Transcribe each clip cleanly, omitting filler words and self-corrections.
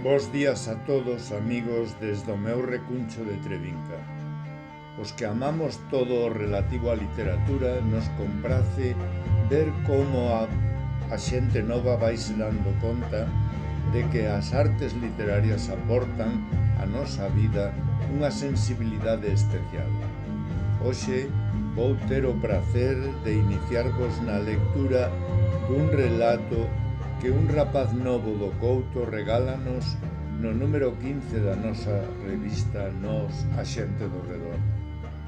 Bos días a todos, amigos, desde o meu recuncho de Trevinca. Os que amamos todo o relativo á literatura nos comprace ver como a xente nova vaise dando conta de que as artes literarias aportan á nosa vida unha sensibilidade especial. Hoxe vou ter o prazer de iniciarvos na lectura dun relato que un rapaz novo do Couto regálanos no número 15 da nosa revista Nós, a xente do redor.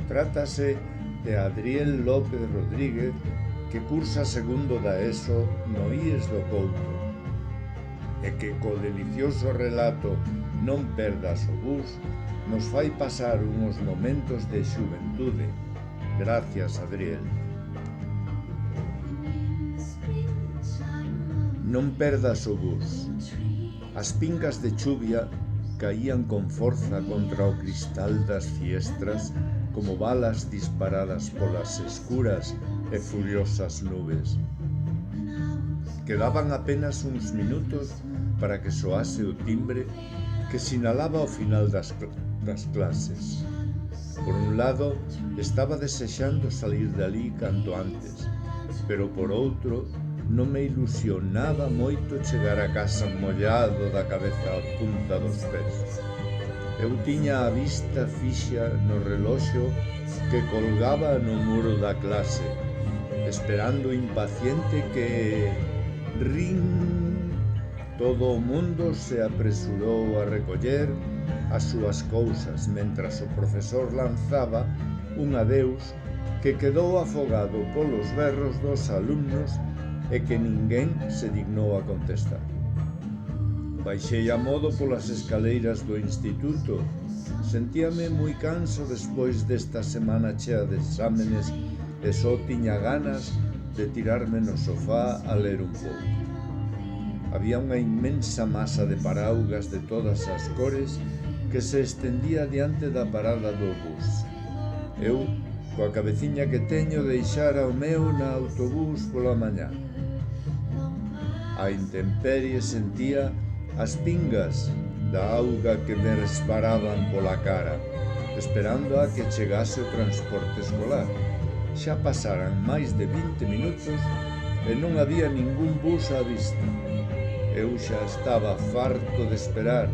Trátase de Adriel López Rodríguez, que cursa segundo da ESO no IES do Couto, e que co delicioso relato Non perdas o bus nos fai pasar uns momentos de xuventude. Gracias, Adriel. Non perdas o bus. As pingas de chuvia caían con forza contra o cristal das fiestras como balas disparadas polas escuras e furiosas nubes. Quedaban apenas uns minutos para que soase o timbre que sinalaba o final das clases. Por un lado, estaba desexando salir dali canto antes, pero por outro, non me ilusionaba moito chegar a casa mollado da cabeza á punta dos pés. Eu tiña a vista fixa no reloxo que colgaba no muro da clase, esperando impaciente que... ring! Todo o mundo se apresurou a recoller as súas cousas, mentras o profesor lanzaba un adeus que quedou afogado polos berros dos alumnos e que ninguén se dignou a contestar. Baixei a modo polas escaleiras do instituto. Sentíame moi canso despois desta semana chea de exámenes e só tiña ganas de tirarme no sofá a ler un pouco. Había unha inmensa masa de paraugas de todas as cores que se estendía diante da parada do bus. Eu, coa cabeciña que teño, deixara o meu na autobús pola mañá. A intemperie sentía as pingas da auga que me resparaban pola cara, esperando a que chegase o transporte escolar. Xa pasaran máis de 20 minutos e non había ningún bus á vista. Eu xa estaba farto de esperar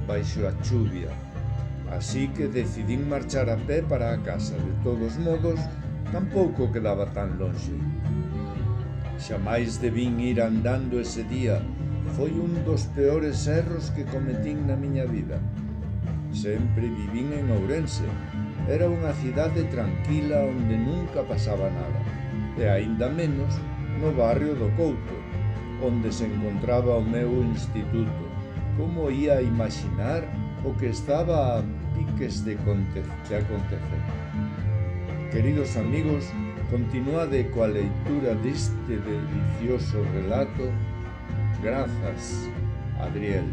baixo a chuvia, así que decidín marchar a pé para a casa. De todos modos, tampouco quedaba tan lonxe. Xamais debín ir andando ese día. Foi un dos peores erros que cometín na miña vida. Sempre vivín en Ourense. Era unha cidade tranquila onde nunca pasaba nada, e aínda menos no barrio do Couto, onde se encontraba o meu instituto. Como ia imaginar o que estaba a piques de acontecer? Queridos amigos, continuade coa leitura deste delicioso relato. Grazas, Adriel.